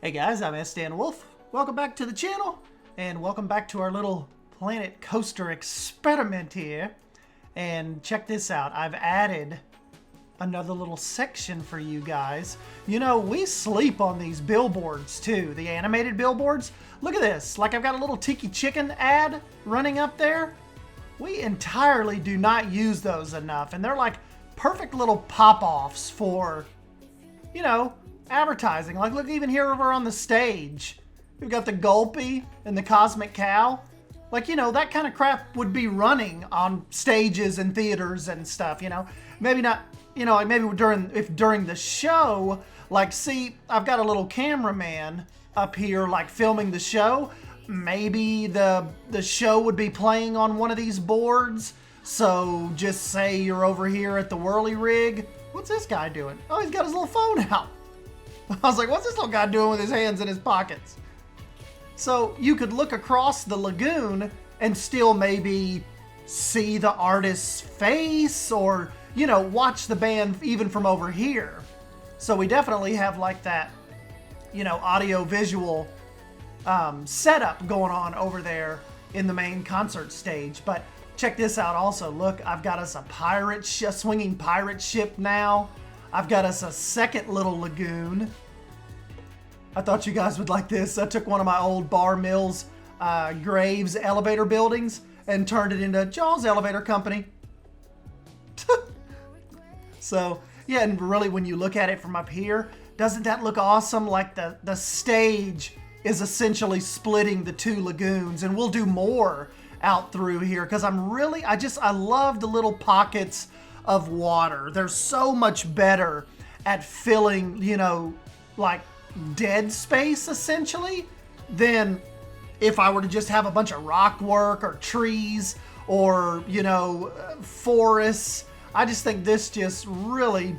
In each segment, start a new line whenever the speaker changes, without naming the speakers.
Hey guys, I'm S. Wolf. Welcome back to the channel, and welcome back to our little planet coaster experiment here. And check this out, I've added another little section for you guys. You know, we sleep on these billboards too, the animated billboards. Look at this, like I've got a little Tiki Chicken ad running up there. We entirely do not use those enough, and they're like perfect little pop-offs for, you know, advertising. Like, look, even here over on the stage, we've got the Gulpy and the Cosmic Cow. Like, you know, that kind of crap would be running on stages and theaters and stuff, you know. Maybe not, you know, like maybe during the show, like, see, I've got a little cameraman up here, like, filming the show. Maybe the show would be playing on one of these boards. So just say you're over here at the whirly rig. What's this guy doing? Oh, he's got his little phone out. I was like, what's this little guy doing with his hands in his pockets? So you could look across the lagoon and still maybe see the artist's face, or, you know, watch the band even from over here. So we definitely have like that, you know, audio visual setup going on over there in the main concert stage. But check this out also. Look, I've got us a swinging pirate ship now. I've got us a second little lagoon. I thought you guys would like this. I took one of my old Bar Mills Graves elevator buildings and turned it into Jaws Elevator Company. So, yeah, and really when you look at it from up here, doesn't that look awesome? Like the stage is essentially splitting the two lagoons, and we'll do more out through here because I love the little pockets of water. They're so much better at filling, you know, like dead space essentially than if I were to just have a bunch of rock work or trees or, you know, forests. I just think this just really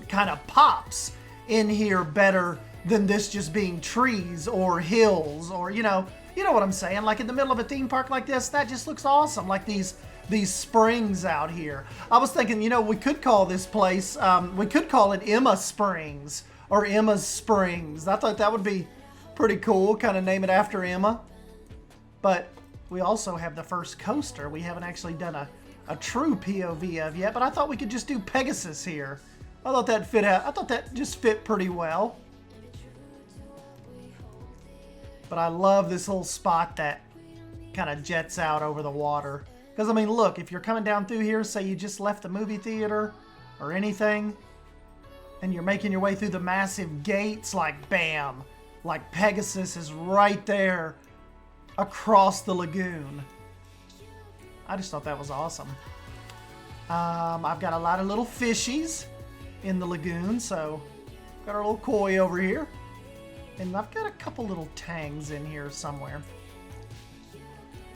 kind of pops in here better than this just being trees or hills, or, you know what I'm saying? Like in the middle of a theme park like this, that just looks awesome. Like these springs out here. I was thinking, you know, we could call this place, we could call it Emma Springs or Emma's Springs. I thought that would be pretty cool, kind of name it after Emma. But we also have the first coaster we haven't actually done a true POV of yet, but I thought we could just do Pegasus here. I thought that fit out. I thought that just fit pretty well. But I love this little spot that kind of jets out over the water. Because, I mean, look, if you're coming down through here, say you just left the movie theater or anything, and you're making your way through the massive gates, like, bam, like Pegasus is right there across the lagoon. I just thought that was awesome. I've got a lot of little fishies in the lagoon, so got our little koi over here. And I've got a couple little tangs in here somewhere.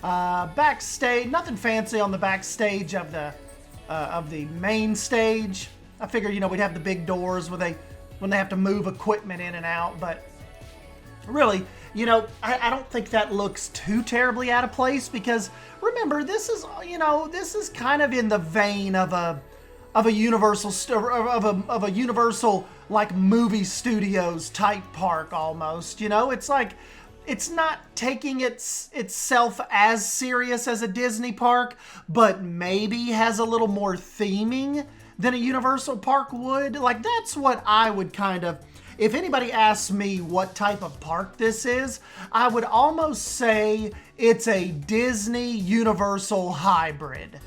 Backstage, nothing fancy on the backstage of the main stage. I figure, you know, we'd have the big doors when they have to move equipment in and out, but really, you know, I don't think that looks too terribly out of place, because remember, this is, you know, this is kind of in the vein of a Universal like movie studios type park almost. You know, it's like, it's not taking itself as serious as a Disney park, but maybe has a little more theming than a Universal park would. Like, that's what I would kind of, if anybody asks me what type of park this is, I would almost say it's a Disney Universal hybrid.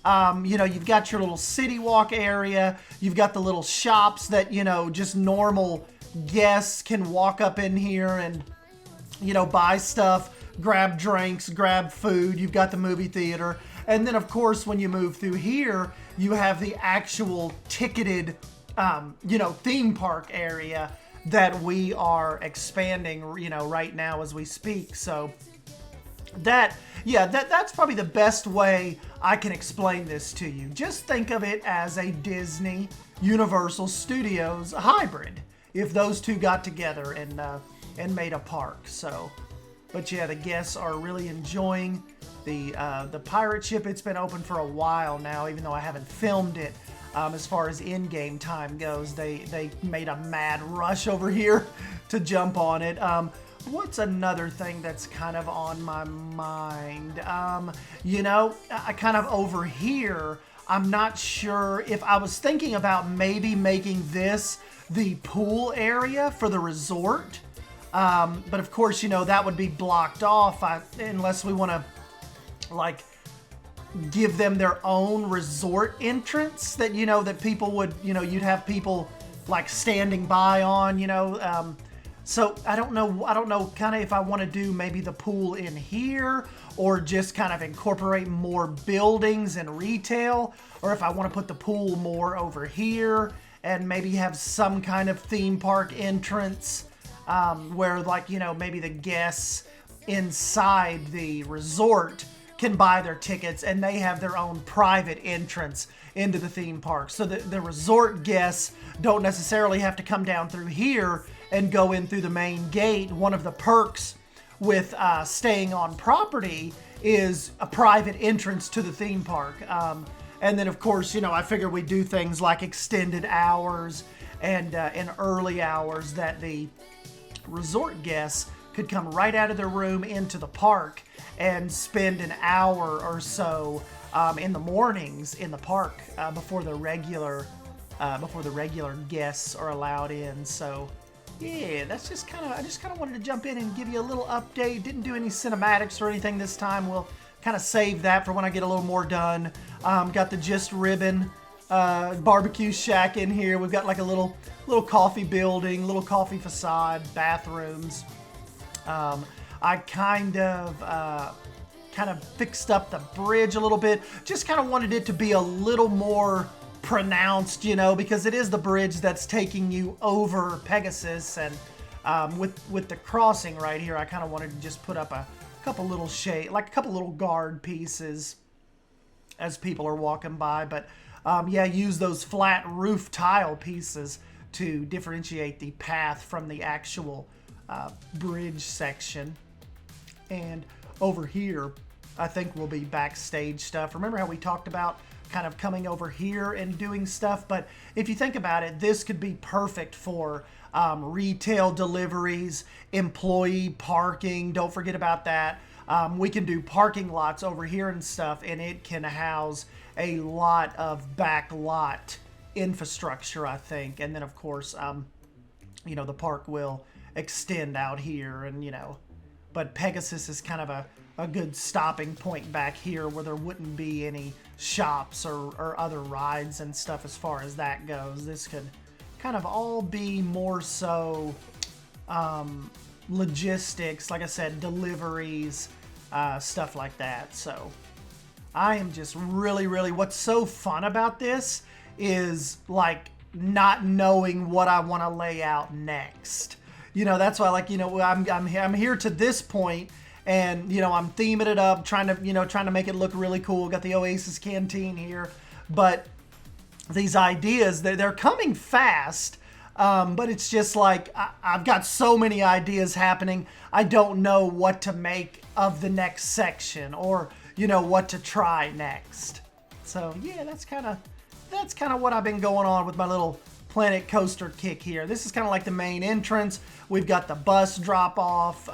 You know, you've got your little city walk area, you've got the little shops that, you know, just normal guests can walk up in here and, you know, buy stuff, grab drinks, grab food. You've got the movie theater. And then, of course, when you move through here, you have the actual ticketed, you know, theme park area that we are expanding, you know, right now as we speak. So that's probably the best way I can explain this to you. Just think of it as a Disney Universal Studios hybrid, if those two got together and made a park. So, but yeah, the guests are really enjoying the pirate ship. It's been open for a while now, even though I haven't filmed it. As far as in-game time goes, they made a mad rush over here to jump on it. What's another thing that's kind of on my mind? You know, I kind of over here, I'm not sure if I was thinking about maybe making this the pool area for the resort. But of course, you know, that would be blocked off unless we want to, like, give them their own resort entrance that, you know, that people would, you know, you'd have people, like, standing by on, you know. So I don't know kind of if I want to do maybe the pool in here or just kind of incorporate more buildings and retail, or if I want to put the pool more over here and maybe have some kind of theme park entrance where, like, you know, maybe the guests inside the resort can buy their tickets and they have their own private entrance into the theme park. So the resort guests don't necessarily have to come down through here and go in through the main gate. One of the perks with staying on property is a private entrance to the theme park. And then, of course, you know, I figure we do things like extended hours and early hours that the resort guests could come right out of their room into the park and spend an hour or so in the mornings in the park before the regular guests are allowed in. So yeah, that's just kind of, I just kind of wanted to jump in and give you a little update. Didn't do any cinematics or anything this time. We'll kind of save that for when I get a little more done. Got the Just Ribbon barbecue shack in here. We've got like a little coffee building, little coffee facade, bathrooms. I kind of fixed up the bridge a little bit. Just kind of wanted it to be a little more pronounced, you know, because it is the bridge that's taking you over Pegasus, and with the crossing right here, I kind of wanted to just put up a couple little little guard pieces as people are walking by. But yeah, use those flat roof tile pieces to differentiate the path from the actual bridge section. And over here, I think will be backstage stuff. Remember how we talked about kind of coming over here and doing stuff? But if you think about it, this could be perfect for retail deliveries, employee parking. Don't forget about that. We can do parking lots over here and stuff, and it can house a lot of back lot infrastructure, I think. And then, of course, you know, the park will extend out here, and, you know, but Pegasus is kind of a good stopping point back here where there wouldn't be any shops or other rides and stuff as far as that goes. This could kind of all be more so logistics, like I said, deliveries, stuff like that. So I am just really, what's so fun about this is like not knowing what I want to lay out next. You know, that's why, like, you know, I'm here to this point, and, you know, I'm theming it up, trying to make it look really cool. Got the Oasis Canteen here, but these ideas, they're coming fast. But it's just like, I've got so many ideas happening. I don't know what to make of the next section, or, you know, what to try next. So yeah, that's kind of what I've been going on with my little Planet Coaster kick here. This is kind of like the main entrance. We've got the bus drop off.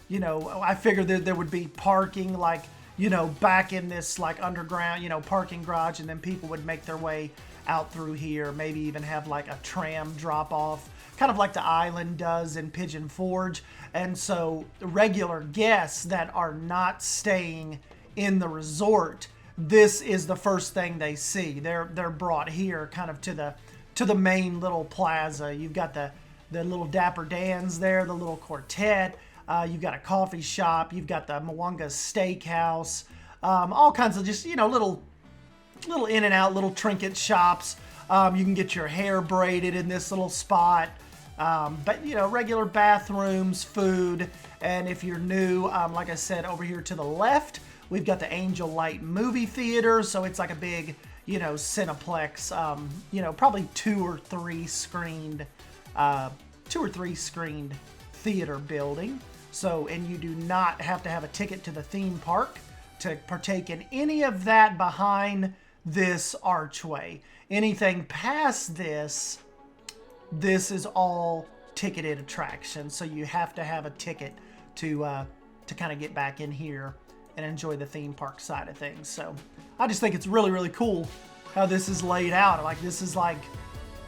You know, I figured that there would be parking, like, you know, back in this like underground, you know, parking garage, and then people would make their way out through here. Maybe even have like a tram drop off, kind of like the island does in Pigeon Forge. And so regular guests that are not staying in the resort, this is the first thing they see. They're brought here kind of to the main little plaza. You've got the little Dapper Dans there, the little quartet. You've got a coffee shop. You've got the Mwanga Steakhouse. All kinds of just, you know, little in and out, little trinket shops. You can get your hair braided in this little spot. But, you know, regular bathrooms, food. And if you're new, like I said, over here to the left, we've got the Angel Light movie theater. So it's like a big, you know, Cineplex, you know, probably two or three screened theater building. So, and you do not have to have a ticket to the theme park to partake in any of that behind this archway. Anything past this is all ticketed attractions, so you have to have a ticket to kind of get back in here and enjoy the theme park side of things. So I just think it's really, really cool how this is laid out. Like, this is like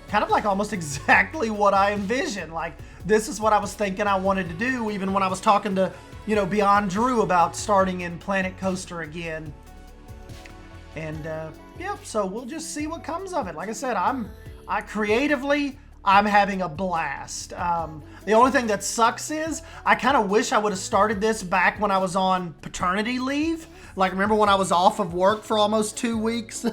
kind of like almost exactly what I envisioned. Like, this is what I was thinking I wanted to do even when I was talking to, you know, Beyond Drew about starting in Planet Coaster again. And yeah, so we'll just see what comes of it. Like I said, creatively, I'm having a blast. The only thing that sucks is I kind of wish I would have started this back when I was on paternity leave. Like, remember when I was off of work for almost 2 weeks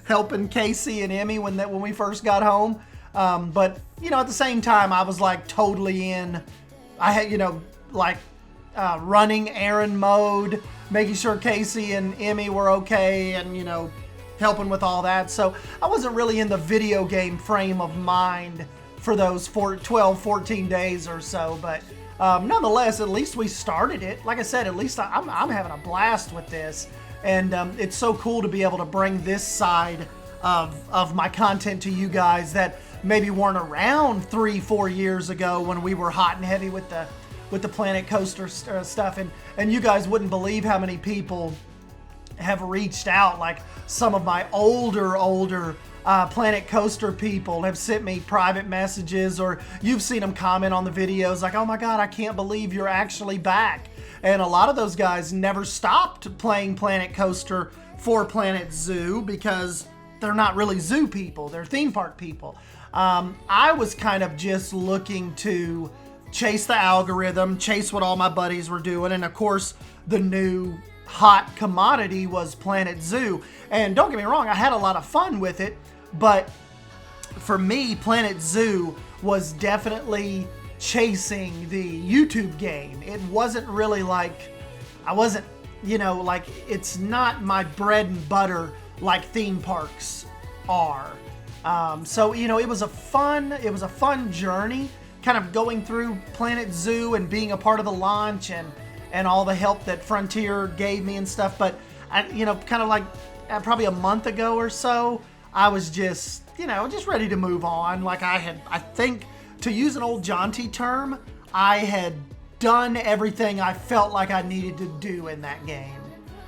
helping Casey and Emmy when we first got home. But, you know, at the same time, I was like totally in. I had, you know, like running errand mode, making sure Casey and Emmy were okay, and, you know, helping with all that. So I wasn't really in the video game frame of mind for those 12, 14 days or so. But nonetheless, at least we started it. Like I said, at least I'm having a blast with this. And it's so cool to be able to bring this side of my content to you guys that maybe weren't around 3-4 years ago when we were hot and heavy with the Planet Coaster stuff. And you guys wouldn't believe how many people have reached out. Like, some of my older Planet Coaster people have sent me private messages, or you've seen them comment on the videos like, oh my god, I can't believe you're actually back. And a lot of those guys never stopped playing Planet Coaster for Planet Zoo because they're not really zoo people, they're theme park people. I was kind of just looking to chase the algorithm, chase what all my buddies were doing, and of course the new hot commodity was Planet Zoo. And don't get me wrong, I had a lot of fun with it, but for me, Planet Zoo was definitely chasing the YouTube game. It wasn't really like, I wasn't, you know, like, it's not my bread and butter like theme parks are. So, you know, it was a fun journey, kind of going through Planet Zoo and being a part of the launch and all the help that Frontier gave me and stuff. But I, you know, kind of like probably a month ago or so, I was just, you know, just ready to move on. Like, I think, to use an old jaunty term, I had done everything I felt like I needed to do in that game.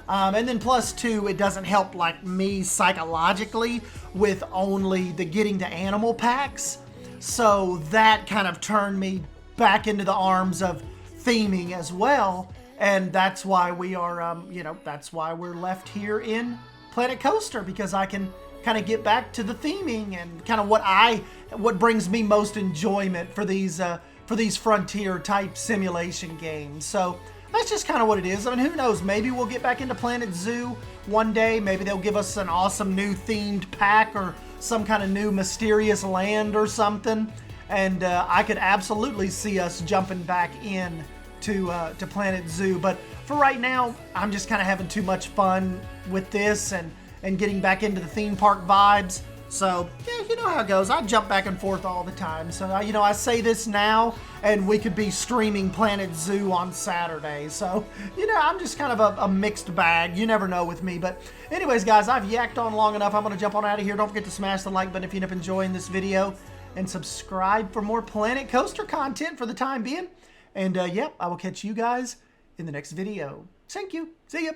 And then plus two, it doesn't help like me psychologically with only the getting to animal packs. So that kind of turned me back into the arms of theming as well. And that's why we are, you know, that's why we're left here in Planet Coaster, because I can kind of get back to the theming and kind of what brings me most enjoyment for these Frontier type simulation games. So that's just kind of what it is. I mean, who knows? Maybe we'll get back into Planet Zoo one day. Maybe they'll give us an awesome new themed pack or some kind of new mysterious land or something. And I could absolutely see us jumping back in to Planet Zoo. But for right now, I'm just kind of having too much fun with this and getting back into the theme park vibes. So, yeah, you know how it goes. I jump back and forth all the time. So, you know, I say this now, and we could be streaming Planet Zoo on Saturday. So, you know, I'm just kind of a mixed bag. You never know with me. But anyways, guys, I've yacked on long enough. I'm going to jump on out of here. Don't forget to smash the like button if you end up enjoying this video. And subscribe for more Planet Coaster content for the time being. And, yep, I will catch you guys in the next video. Thank you. See ya.